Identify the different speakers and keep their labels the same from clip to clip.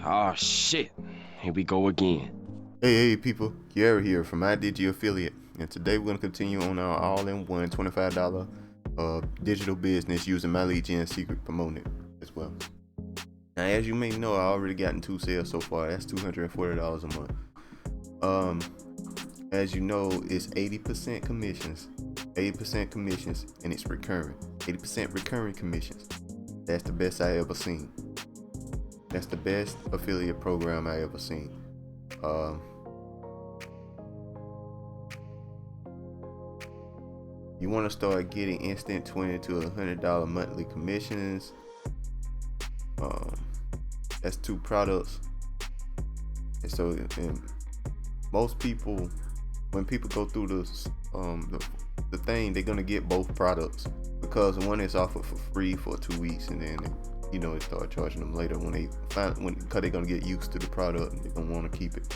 Speaker 1: Oh shit. Here we go again.
Speaker 2: Hey people, Kiara here from iDigi Affiliate, and today we're going to continue on our all-in-one $25 digital business using My Lead Gen Secret promoting it as well. Now, as you may know, I already gotten 2 sales so far. That's $240 a month. As you know, it's 80% commissions, and it's recurring. 80% recurring commissions. That's the best I ever seen. That's the best affiliate program I ever seen. You want to start getting instant $20 to $100 monthly commissions. That's 2 products. And so, and most people, when people go through the thing, they're gonna get both products because one is offered for free for 2 weeks, and then they start charging them later because they're gonna get used to the product and they're gonna want to keep it.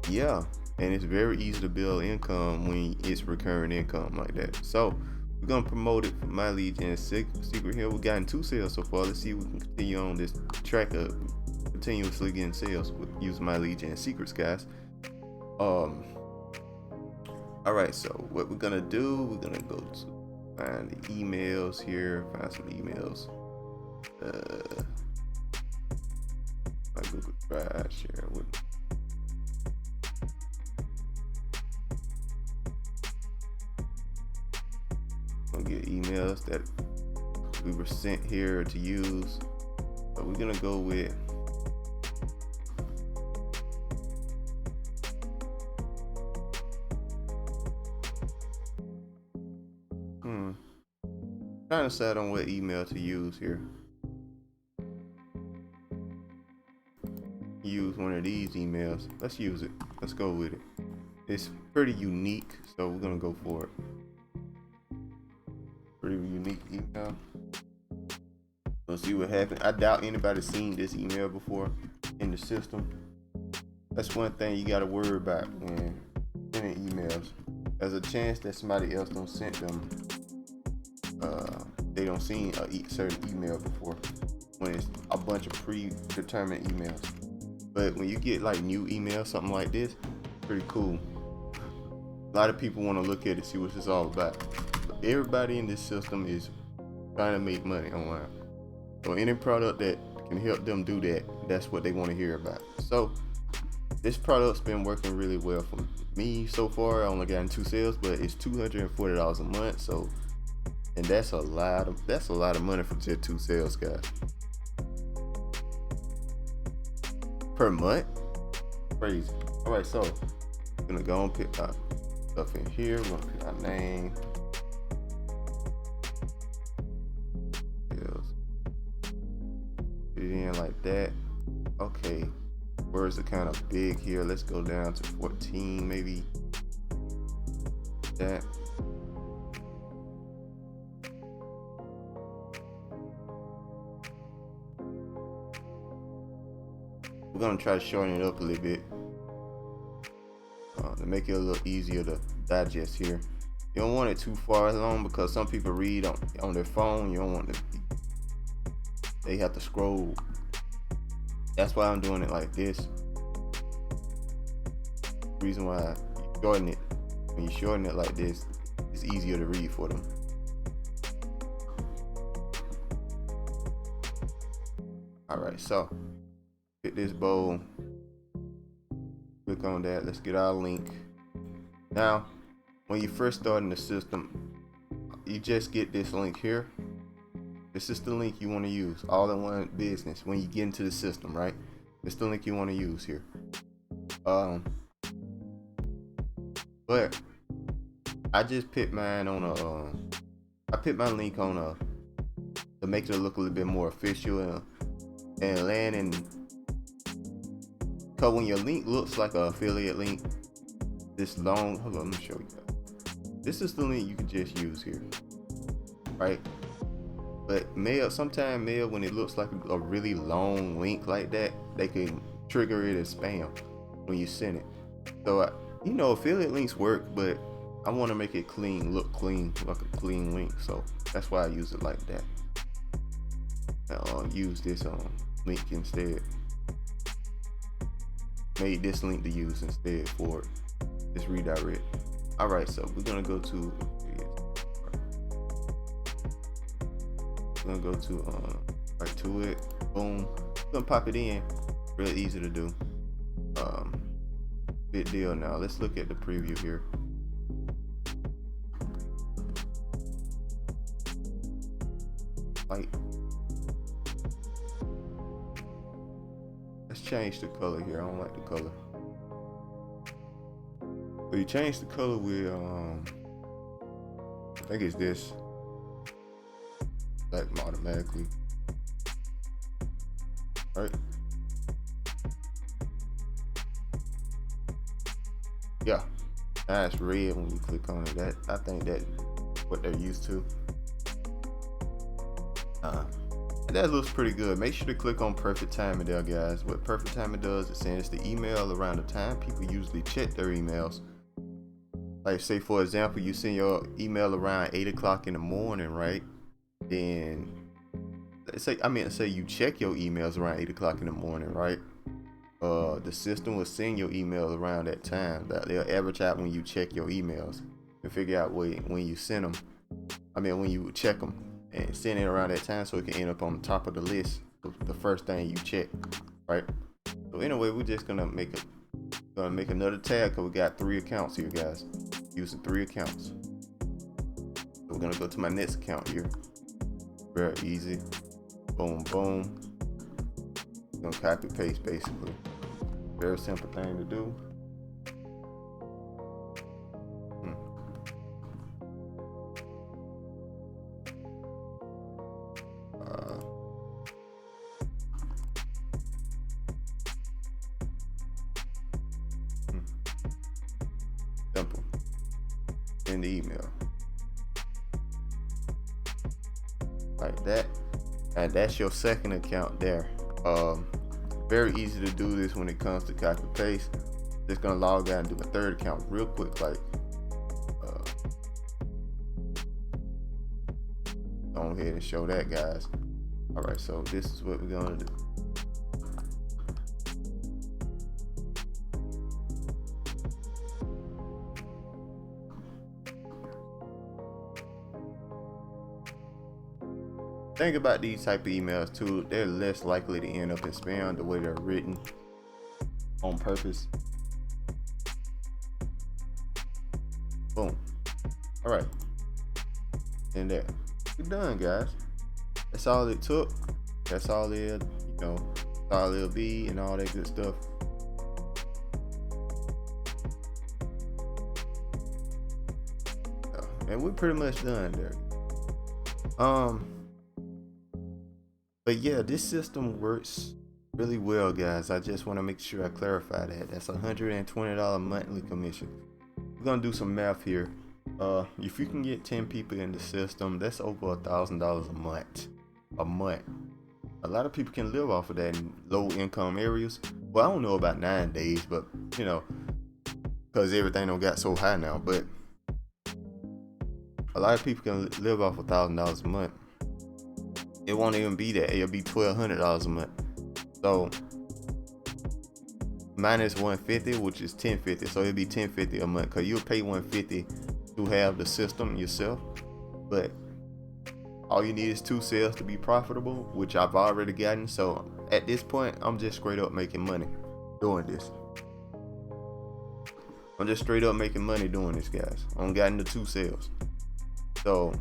Speaker 2: Yeah, and it's very easy to build income when it's recurring income like that. So we're gonna promote it for My Lead Gen Secret here. We've gotten 2 sales so far. Let's see if we can continue on this track of continuously getting sales with using My Lead Gen Secrets, guys. All right, so what we're gonna do, we're gonna go to find the emails here, find some emails. My Google Drive, share with me. Gonna get emails that we were sent here to use. So we're gonna go with trying to decide on what email to use here. Use one of these emails. Let's use it. Let's go with it. It's pretty unique, so we're gonna go for it. Pretty unique email. Let's see what happens. I doubt anybody's seen this email before in the system. That's one thing you gotta worry about when sending emails. There's a chance that somebody else don't send them. They don't see a certain email before when it's a bunch of predetermined emails. But when you get like new emails, something like this, pretty cool. A lot of people want to look at it, see what it's all about. But everybody in this system is trying to make money online. So any product that can help them do that, that's what they want to hear about. So this product's been working really well for me so far. I only gotten 2 sales, but it's $240 a month. So, and that's a lot of money for just 2 sales, guys. Per month? Crazy. All right, so I'm gonna go and pick our stuff in here. We're gonna pick our name. Put it in like that. Okay. Words are kind of big here. Let's go down to 14, maybe. That. We're gonna try to shorten it up a little bit to make it a little easier to digest here. You don't want it too far long because some people read on their phone. You don't want they have to scroll. That's why I'm doing it like this. Reason why you shorten it. When you shorten it like this, it's easier to read for them. All right, so hit this bowl, click on that. Let's get our link. Now, when you first start in the system, you just get this link here. This is the link you want to use, all-in-one business. When you get into the system, right? It's the link you want to use here. But I just put mine on I put my link on to make it look a little bit more official and landing. Cause when your link looks like an affiliate link, this long, hold on, let me show you that. This is the link you can just use here, right? But sometimes mail, when it looks like a really long link like that, they can trigger it as spam when you send it. So, affiliate links work, but I want to make it clean, look clean, like a clean link. So that's why I use it like that. use this link instead. Made this link to use instead for this redirect. All right, so we're gonna go to right to it. Boom. We're gonna pop it in. Real easy to do. Big deal. Now let's look at the preview here. Light. Let's change the color here. I don't like the color. So you change the color with I think it's this. Black automatically. Right. Yeah. Now it's red when you click on it. That I think that's what they're used to. That looks pretty good. Make sure to click on perfect timing there, guys. What perfect timing does is sends the email around the time people usually check their emails. Like say for example, you send your email around 8 o'clock in the morning, right? Then say you check your emails around 8 o'clock in the morning, right? The system will send your email around that time. That they'll average out when you check your emails and figure out when you send them. When you check them and send it around that time, so it can end up on the top of the list, the first thing you check, right? So anyway, we're just gonna make another tab because we got 3 accounts here, guys. Using 3 accounts. So we're gonna go to my next account here. Very easy. Boom, boom. Gonna copy paste basically. Very simple thing to do. Simple. In the email. Like that. And that's your second account there. Very easy to do this when it comes to copy paste. Just gonna log out and do a third account real quick, like go ahead and show that, guys. All right, so this is what we're gonna do. Think about these type of emails too. They're less likely to end up in spam the way they're written on purpose. Boom. All right. And there. We're done, guys. That's all it took. That's all it, all it'll be and all that good stuff. And we're pretty much done there. But yeah, this system works really well, guys. I just want to make sure I clarify that. That's $120 monthly commission. We're gonna do some math here. If you can get 10 people in the system, that's over $1,000 a month. A lot of people can live off of that in low income areas. Well, I don't know about 9 days, but because everything don't got so high now. But a lot of people can live off $1,000 a month. It won't even be that. It'll be $1,200 a month. So minus 150, which is 1050. So it'll be 1050 a month, because you'll pay 150 to have the system yourself. But all you need is 2 sales to be profitable, which I've already gotten. So at this point, I'm just straight up making money doing this. I'm just straight up making money doing this, guys. I don't got into 2 sales. So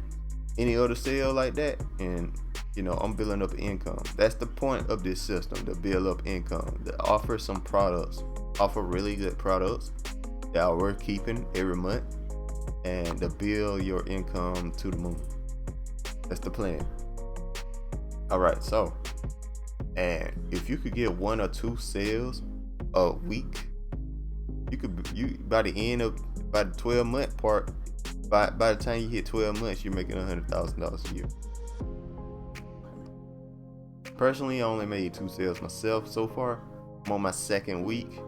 Speaker 2: any other sale like that, and I'm building up income. That's the point of this system, to build up income, to offer some products, offer really good products that are worth keeping every month, and to build your income to the moon. That's the plan. All right, so, and if you could get 1 or 2 sales a week, by the 12-month part, by the time you hit 12 months, you're making $100,000 a year. Personally, I only made 2 sales myself so far. I'm on my 2nd week,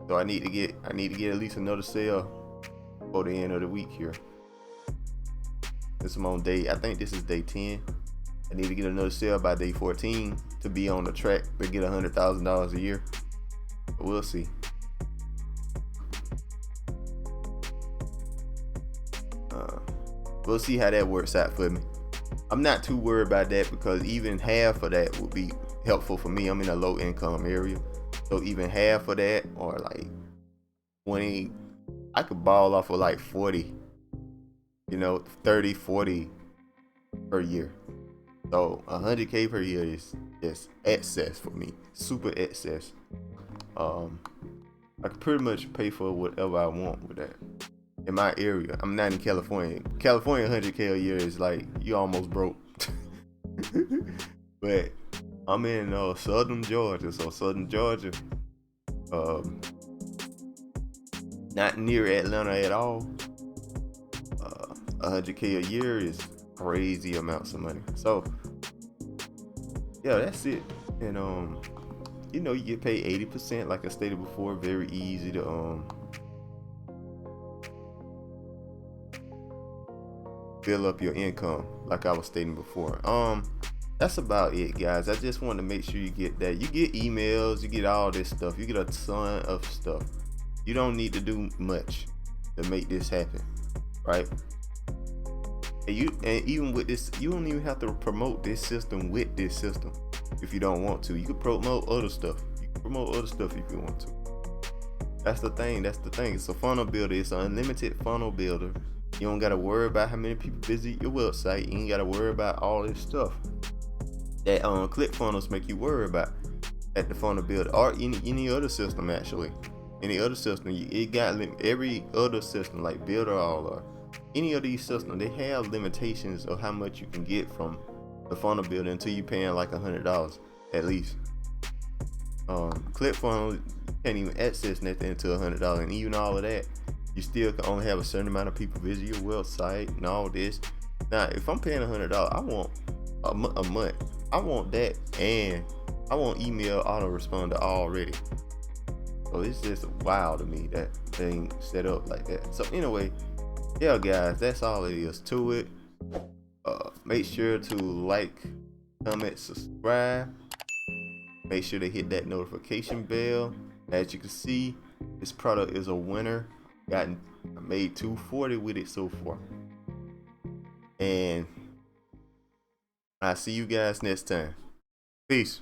Speaker 2: so I need to get at least another sale before the end of the week here. I think this is day 10. I need to get another sale by day 14 to be on the track to get $100,000 a year. But we'll see. We'll see how that works out for me. I'm not too worried about that because even half of that would be helpful for me. I'm in a low income area, so even half of that, or like 20, I could ball off of like 40, 30, 40 per year. So 100K per year is just excess for me, super excess. I can pretty much pay for whatever I want with that. In my area, I'm not in California. California, 100K a year is like you almost broke. But I'm in southern Georgia, so southern Georgia, not near Atlanta at all. 100K a year is crazy amounts of money. So yeah, that's it. And you get paid 80%, like I stated before. Very easy to build up your income, like I was stating before. That's about it, guys. I just want to make sure you get that. You get emails, you get all this stuff, you get a ton of stuff. You don't need to do much to make this happen, right? And even with this, you don't even have to promote this system with this system if you don't want to. You can promote other stuff. You can promote other stuff if you want to. That's the thing. It's a funnel builder. It's an unlimited funnel builder. You don't gotta worry about how many people visit your website. You ain't gotta worry about all this stuff that ClickFunnels make you worry about at the funnel builder, or any other system actually. Any other system, it got every other system like Builderall or any of these systems. They have limitations of how much you can get from the funnel builder until you paying like $100 at least. ClickFunnels, you can't even access nothing until $100, and even all of that, you still can only have a certain amount of people visit your website and all this. Now, if I'm paying $100, I want a month. I want that, and I want email autoresponder already. So it's just wild to me that thing set up like that. So anyway, yeah, guys, that's all it is to it. Make sure to like, comment, subscribe. Make sure to hit that notification bell. As you can see, this product is a winner. I made $240 with it so far. And I'll see you guys next time. Peace.